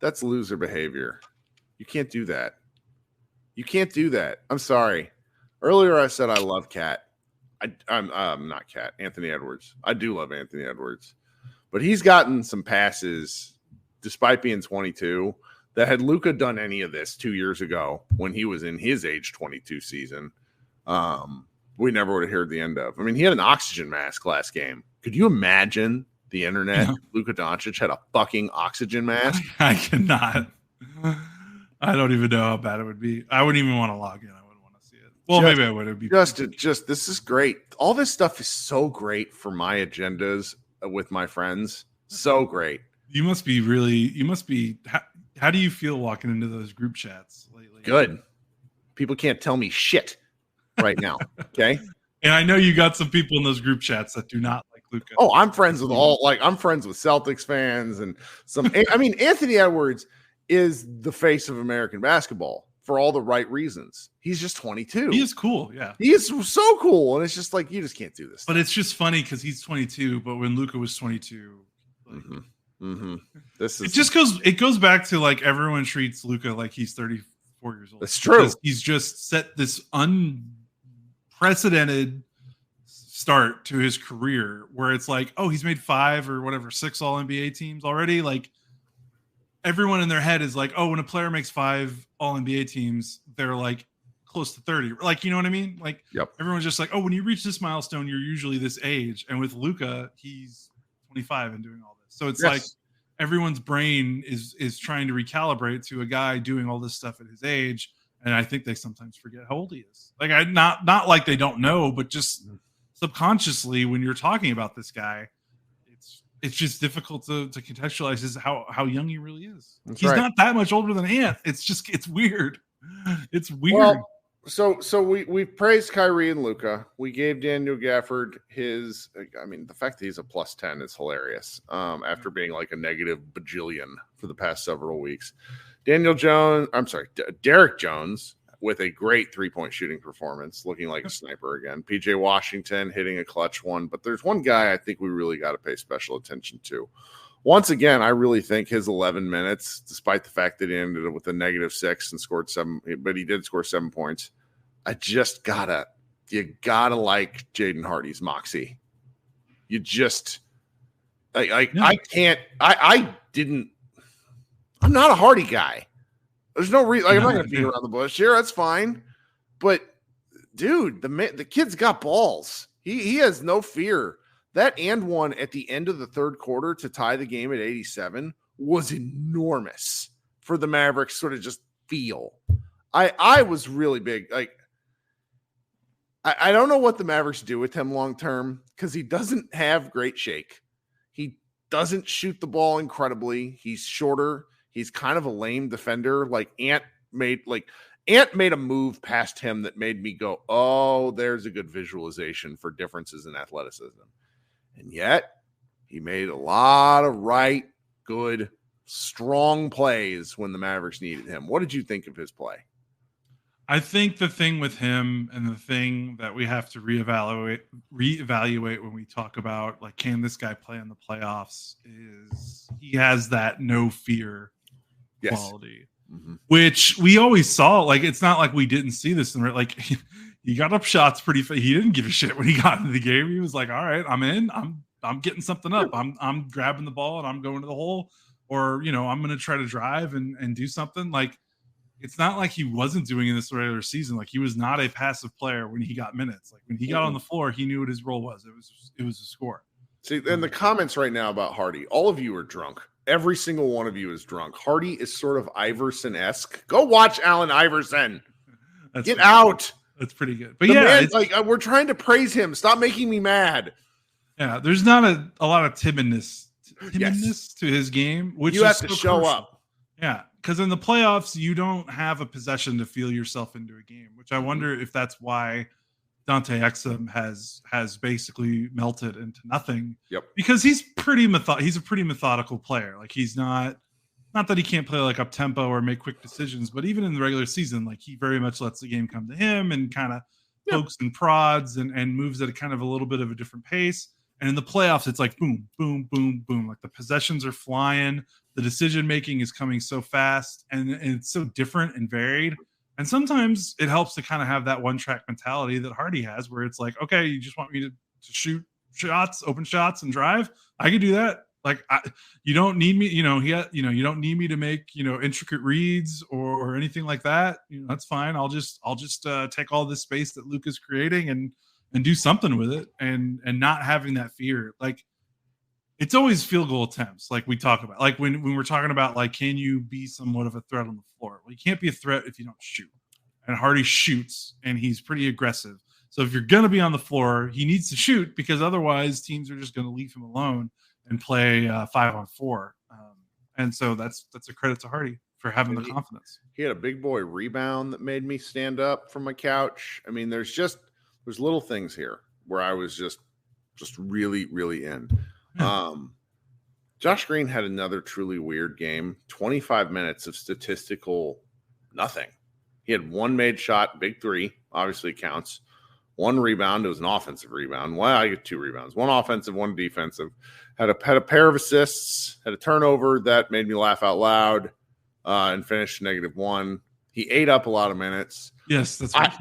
That's loser behavior. You can't do that. I'm sorry. Earlier I said I love Cat. I'm not Cat. Anthony Edwards. I do love Anthony Edwards. But he's gotten some passes, despite being 22, that had Luka done any of this 2 years ago when he was in his age 22 season, we never would have heard the end of. I mean, he had an oxygen mask last game. Could you imagine the internet? Yeah. Luka Doncic had a fucking oxygen mask. I cannot. I don't even know how bad it would be. I wouldn't even want to log in. I wouldn't want to see it. Well, maybe I would. It'd be just this is great. All this stuff is so great for my agendas with my friends. So great. You must be how do you feel walking into those group chats lately? Good. People can't tell me shit right now. Okay. And I know you got some people in those group chats that do not like Luka. Oh, I'm friends with I'm friends with Celtics fans and some. I mean, Anthony Edwards is the face of American basketball for all the right reasons. He's just 22. He is cool. Yeah. He is so cool. And it's just like, you just can't do this. But it's just funny because he's 22. But when Luka was 22, it goes back to like everyone treats Luka like he's 34 years old. That's true. He's just set this unprecedented start to his career where it's like, oh, he's made 5 or whatever, 6 all NBA teams already. Like everyone in their head is like, oh, when a player makes 5 all NBA teams, they're like close to 30. Like, you know what I mean? Like everyone's just like, oh, when you reach this milestone, you're usually this age. And with Luka, he's 25 and doing all this. So it's like everyone's brain is trying to recalibrate to a guy doing all this stuff at his age. And I think they sometimes forget how old he is. Like not like they don't know, but just subconsciously when you're talking about this guy, it's just difficult to contextualize how young he really is. He's not that much older than Ant. It's weird. It's weird. Well, so we praised Kyrie and Luka. We gave Daniel Gafford the fact that he's a +10 is hilarious. After being like a negative bajillion for the past several weeks. Derek Jones with a great 3-point shooting performance, looking like a sniper again. PJ Washington hitting a clutch one. But there's one guy I think we really got to pay special attention to. once again, I really think his 11 minutes, despite the fact that he ended up with a -6 and scored 7, but he did score 7 points. You gotta like Jaden Hardy's moxie. You just, I'm not a Hardy guy. There's no reason. I'm not going to beat around the bush here. That's fine. But dude, the kid's got balls. He has no fear. That and one at the end of the third quarter to tie the game at 87 was enormous for the Mavericks. Sort of just feel. I was really big. Like, I don't know what the Mavericks do with him long term because he doesn't have great shake. He doesn't shoot the ball incredibly. He's shorter. He's kind of a lame defender. Like Ant made a move past him that made me go, oh, there's a good visualization for differences in athleticism. And yet he made a lot of right, good, strong plays when the Mavericks needed him. What did you think of his play? I think the thing with him and the thing that we have to reevaluate when we talk about, like, can this guy play in the playoffs, is he has that no fear quality, which we always saw. Like, it's not like we didn't see this. Like, he got up shots pretty fast. He didn't give a shit when he got into the game. He was like, all right, I'm in. I'm getting something up. I'm grabbing the ball and I'm going to the hole, or, I'm going to try to drive and do something. Like, it's not like he wasn't doing in this regular season. Like, he was not a passive player when he got minutes. Like, when he got on the floor, he knew what his role was. It was a score. See, and the comments right now about Hardy, all of you are drunk. Every single one of you is drunk. Hardy is sort of Iverson-esque. Go watch Allen Iverson. Get out. That's pretty good. But man, we're trying to praise him. Stop making me mad. Yeah, there's not a lot of timidness to his game, which you is have to show crucial. up. Yeah, because in the playoffs, you don't have a possession to feel yourself into a game, which I wonder if that's why Dante Exum has basically melted into nothing. Yep. Because he's a pretty methodical player. Like, he's not that he can't play like up tempo or make quick decisions, but even in the regular season, like, he very much lets the game come to him and kind of pokes and prods and moves at a kind of a little bit of a different pace. And in the playoffs, it's like boom, boom, boom, boom. Like, the possessions are flying. The decision-making is coming so fast, and it's so different and varied. And sometimes it helps to kind of have that one-track mentality that Hardy has, where it's like, okay, you just want me to shoot shots, open shots, and drive? I can do that. Like, you don't need me, you don't need me to make, intricate reads or anything like that. That's fine. I'll just take all this space that Luke is creating and do something with it, and not having that fear. Like, it's always field goal attempts, like we talk about. Like, when we're talking about, like, can you be somewhat of a threat on the floor? Well, you can't be a threat if you don't shoot. And Hardy shoots, and he's pretty aggressive. So if you're going to be on the floor, he needs to shoot, because otherwise teams are just going to leave him alone and play 5-on-4. And so that's a credit to Hardy for having the confidence. He had a big boy rebound that made me stand up from my couch. I mean, there's little things here where I was just really, really in. Josh Green had another truly weird game. 25 minutes of statistical nothing. He had one made shot, big three, obviously counts. One rebound. It was an offensive rebound. Well, I get 2 rebounds. One offensive, one defensive. Had a pair of assists. Had a turnover that made me laugh out loud. And finished -1. He ate up a lot of minutes. Yes, that's right.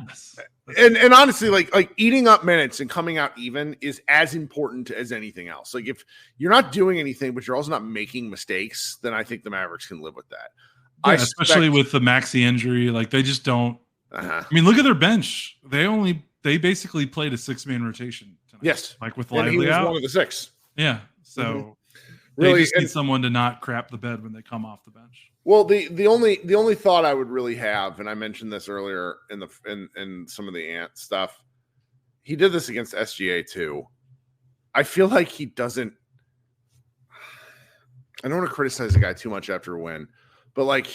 And honestly, like eating up minutes and coming out even is as important as anything else. Like, if you're not doing anything, but you're also not making mistakes, then I think the Mavericks can live with that. Yeah, especially with the Maxey injury, like, they just don't. I mean, look at their bench. They basically played a 6-man rotation tonight. Yes, like with Lively Lively he was out. one of the 6. Yeah, so really, they just need someone to not crap the bed when they come off the bench. Well, the only thought I would really have, and I mentioned this earlier in some of the Ant stuff, he did this against SGA too. I feel like he doesn't. I don't want to criticize the guy too much after a win, but like,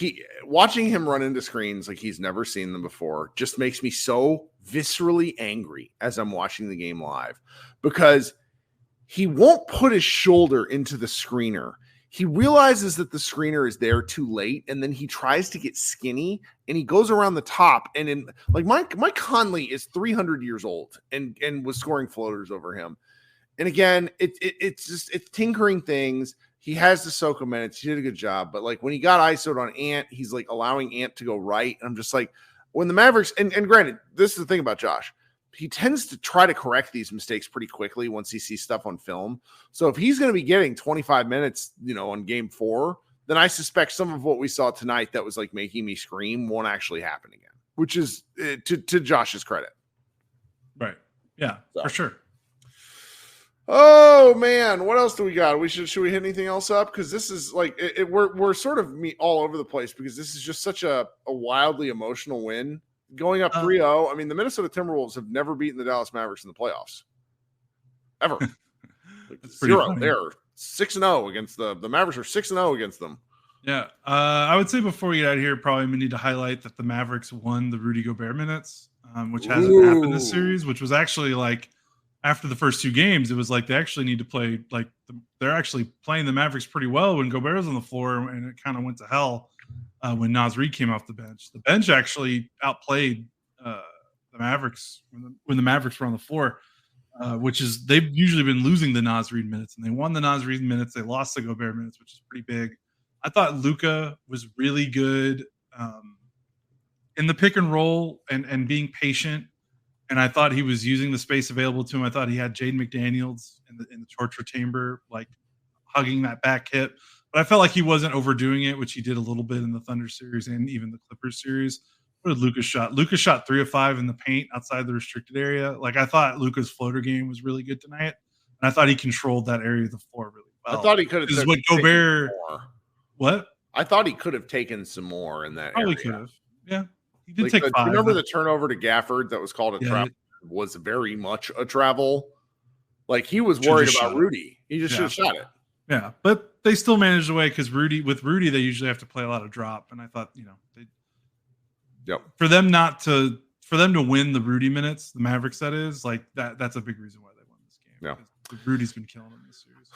watching him run into screens like he's never seen them before just makes me so viscerally angry as I'm watching the game live, because he won't put his shoulder into the screener. He realizes that the screener is there too late, and then he tries to get skinny, and he goes around the top. And Mike Conley is 300 years old and was scoring floaters over him. And again, it's tinkering things. he has the Soko minutes. He did a good job. But like when he got ISO'd on Ant, he's like allowing Ant to go right. I'm just like, when the Mavericks, and granted, this is the thing about Josh. He tends to try to correct these mistakes pretty quickly once he sees stuff on film. So if he's going to be getting 25 minutes, on game 4, then I suspect some of what we saw tonight that was like making me scream won't actually happen again, which is to Josh's credit. Right. Yeah, for sure. Oh man, what else do we got? Should we hit anything else up? Because this is like we're sort of all over the place because this is just such a wildly emotional win. Going up 3-0. I mean, the Minnesota Timberwolves have never beaten the Dallas Mavericks in the playoffs. Ever. Like 0. They're 6-0 against the Mavericks are 6-0 against them. Yeah. I would say before we get out of here, probably we need to highlight that the Mavericks won the Rudy Gobert minutes, which hasn't happened this series, which was actually like after the first 2 games, it was like they actually need to play they're actually playing the Mavericks pretty well when Gobert was on the floor, and it kind of went to hell. When Naz Reid came off the bench. The bench actually outplayed the Mavericks when the Mavericks were on the floor, which is they've usually been losing the Naz Reid minutes, and they won the Naz Reid minutes. They lost the Gobert minutes, which is pretty big. I thought Luka was really good in the pick and roll and being patient, and I thought he was using the space available to him. I thought he had Jaden McDaniels in the torture chamber, like hugging that back hip. But I felt like he wasn't overdoing it, which he did a little bit in the Thunder series and even the Clippers series. What did Luka shot? Luka shot 3 of 5 in the paint outside the restricted area. Like I thought Luka's floater game was really good tonight, and I thought he controlled that area of the floor really well. I thought he could have. What Gobert? What? I thought he could have taken some more in that. Probably area. Could have. Yeah, he did take 5. Remember the turnover to Gafford that was called a travel? Was very much a travel. Like he was worried about Rudy. He just should have shot it. Yeah, but they still managed away because with Rudy, they usually have to play a lot of drop. And I thought, for them to win the Rudy minutes, the Mavericks, that is, like that's a big reason why they won this game. Yeah. Rudy's been killing them this series.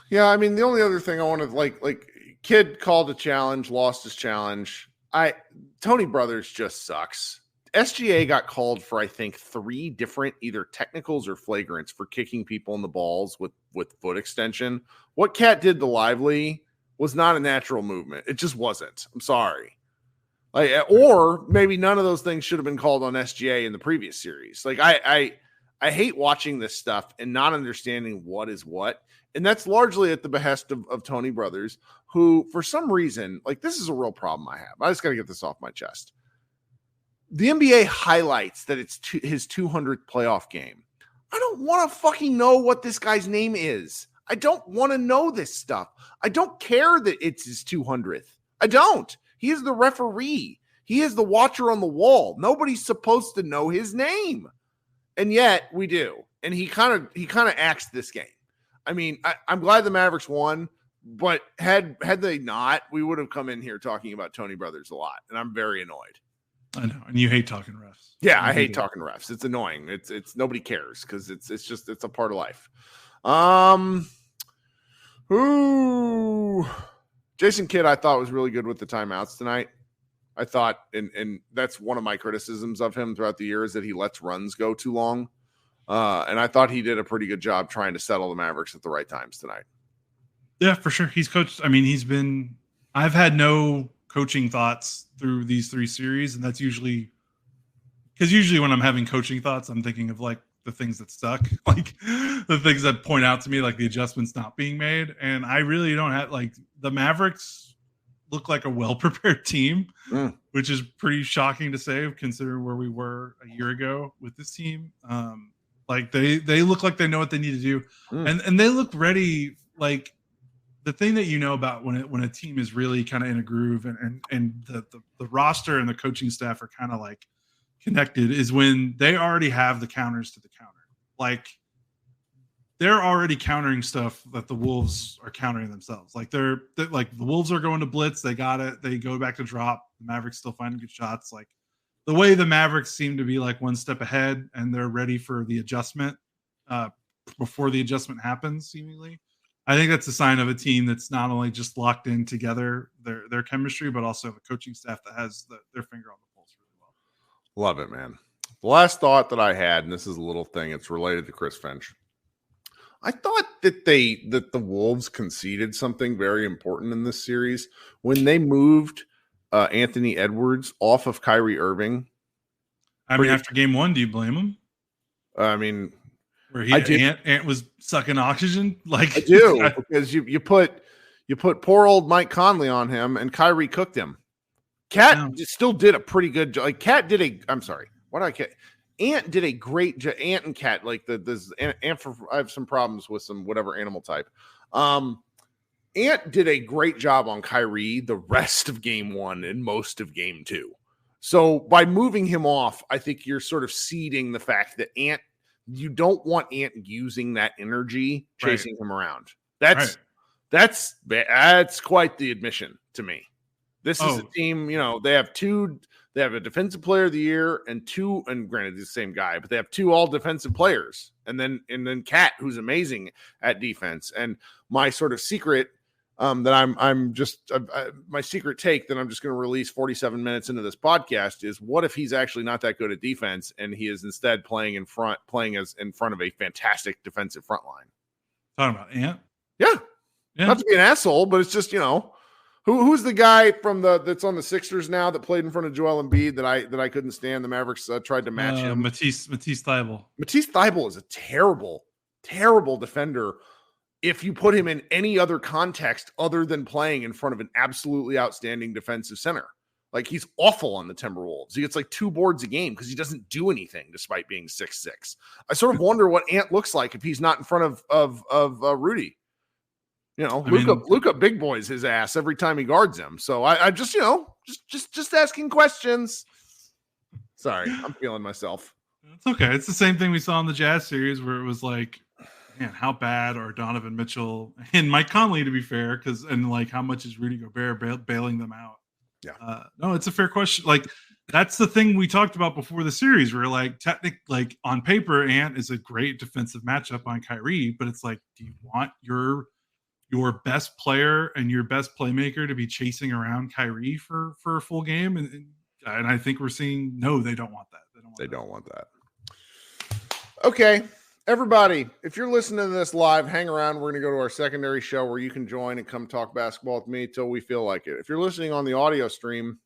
Yeah, I mean, the only other thing I want to like Kid called a challenge, lost his challenge. Tony Brothers just sucks. SGA got called for, I think, 3 different either technicals or flagrants for kicking people in the balls with foot extension. What Cat did to Lively was not a natural movement. It just wasn't. I'm sorry. Or maybe none of those things should have been called on SGA in the previous series. Like I hate watching this stuff and not understanding what is what. And that's largely at the behest of Tony Brothers, who for some reason, like this is a real problem I have. I just got to get this off my chest. The NBA highlights that it's his 200th playoff game. I don't want to fucking know what this guy's name is. I don't want to know this stuff. I don't care that it's his 200th. I don't. He is the referee. He is the watcher on the wall. Nobody's supposed to know his name. And yet we do. And he kind of acts this game. I mean, I'm glad the Mavericks won, but had they not, we would have come in here talking about Tony Brothers a lot. And I'm very annoyed. I know, and you hate talking refs. Yeah, I hate talking refs. It's annoying. It's nobody cares because it's a part of life. Jason Kidd, I thought was really good with the timeouts tonight. I thought, and that's one of my criticisms of him throughout the year is that he lets runs go too long. And I thought he did a pretty good job trying to settle the Mavericks at the right times tonight. Yeah, for sure. He's coached. I mean, I've had no coaching thoughts through these 3 series, and that's usually when I'm having coaching thoughts, I'm thinking of like the things that stuck, like the things that point out to me, like the adjustments not being made. And I really don't have, like, the Mavericks look like a well-prepared team, which is pretty shocking to say considering where we were a year ago with this team. Like they look like they know what they need to do, and they look ready. Like the thing that about when a team is really kind of in a groove and the roster and the coaching staff are kind of like connected is when they already have the counters to the counter. Like they're already countering stuff that the Wolves are countering themselves. Like they're like the Wolves are going to blitz. They got it. They go back to drop. The Mavericks still finding good shots. Like the way the Mavericks seem to be like one step ahead and they're ready for the adjustment before the adjustment happens, seemingly. I think that's a sign of a team that's not only just locked in together, their chemistry, but also a coaching staff that has their finger on the pulse really well. Love it, man. The last thought that I had, and this is a little thing, it's related to Chris Finch. I thought that the Wolves conceded something very important in this series when they moved Anthony Edwards off of Kyrie Irving. I mean, after game one, do you blame him? I mean, where Ant was sucking oxygen? Like I do, because you put poor old Mike Conley on him, and Kyrie cooked him. Cat still did a pretty good job. Like Cat did Ant did a great job. Ant and Cat, like I have some problems with some whatever animal type. Ant did a great job on Kyrie the rest of game one and most of game two. So by moving him off, I think you're sort of seeding the fact that you don't want Ant using that energy chasing him around. That's quite the admission to me. This is a team, they have a defensive player of the year and granted the same guy, but they have two all defensive players. And then Cat, who's amazing at defense. And my sort of secret my secret take that I'm just going to release 47 minutes into this podcast is, what if he's actually not that good at defense and he is instead playing in front of a fantastic defensive front line? Talking about Ant? Yeah. Not to be an asshole, but it's just, who's the guy that's on the Sixers now that played in front of Joel Embiid that I couldn't stand? The Mavericks tried to match him. Matisse Thybulle. Matisse Thybulle is a terrible, terrible defender if you put him in any other context other than playing in front of an absolutely outstanding defensive center. Like, he's awful on the Timberwolves. He gets like 2 boards a game because he doesn't do anything despite being 6'6". I sort of wonder what Ant looks like if he's not in front of Rudy. Luka big boys his ass every time he guards him. So I just asking questions. Sorry, I'm feeling myself. It's okay. It's the same thing we saw in the Jazz series where it was like, man, how bad are Donovan Mitchell and Mike Conley, to be fair, and like how much is Rudy Gobert bailing them out? Yeah. No, it's a fair question. Like, that's the thing we talked about before the series, where like on paper, Ant is a great defensive matchup on Kyrie, but it's like, do you want your best player and your best playmaker to be chasing around Kyrie for a full game? And I think we're seeing, no, they don't want that. They don't want that. Okay. Everybody, if you're listening to this live, hang around. We're going to go to our secondary show where you can join and come talk basketball with me till we feel like it. If you're listening on the audio stream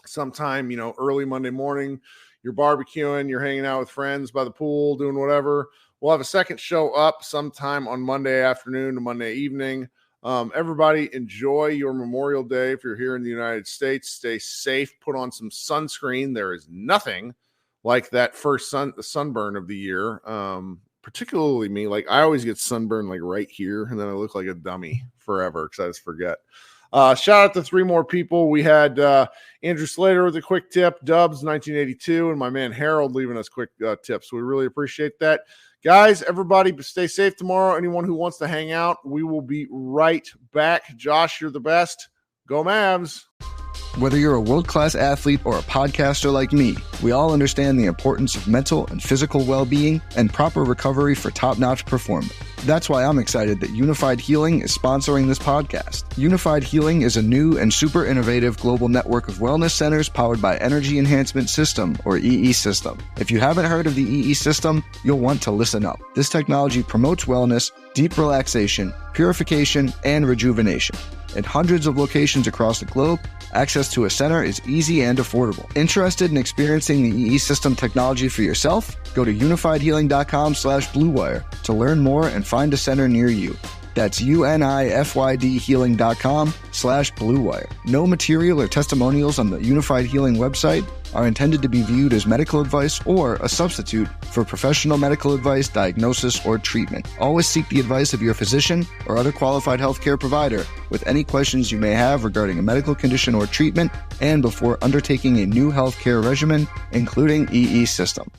sometime, early Monday morning, you're barbecuing, you're hanging out with friends by the pool, doing whatever, we'll have a second show up sometime on Monday afternoon to Monday evening. Everybody, enjoy your Memorial Day. If you're here in the United States, stay safe, put on some sunscreen. There is nothing like that first sunburn of the year. Particularly me, like I always get sunburned like right here, and then I look like a dummy forever because I just forget. Shout out to 3 more people. We had Andrew Slater with a quick tip, Dubs 1982, and my man Harold leaving us quick tips. We really appreciate that. Guys, everybody stay safe tomorrow. Anyone who wants to hang out, we will be right back. Josh, you're the best. Go Mavs. Whether you're a world-class athlete or a podcaster like me, we all understand the importance of mental and physical well-being and proper recovery for top-notch performance. That's why I'm excited that Unified Healing is sponsoring this podcast. Unified Healing is a new and super innovative global network of wellness centers powered by Energy Enhancement System, or EE System. If you haven't heard of the EE System, you'll want to listen up. This technology promotes wellness, deep relaxation, purification, and rejuvenation. At hundreds of locations across the globe, access to a center is easy and affordable. Interested in experiencing the EE System technology for yourself? Go to unifiedhealing.com/bluewire to learn more and find a center near you. That's unifydhealing.com/bluewire. No material or testimonials on the Unified Healing website are intended to be viewed as medical advice or a substitute for professional medical advice, diagnosis, or treatment. Always seek the advice of your physician or other qualified healthcare provider with any questions you may have regarding a medical condition or treatment and before undertaking a new healthcare regimen, including EE System.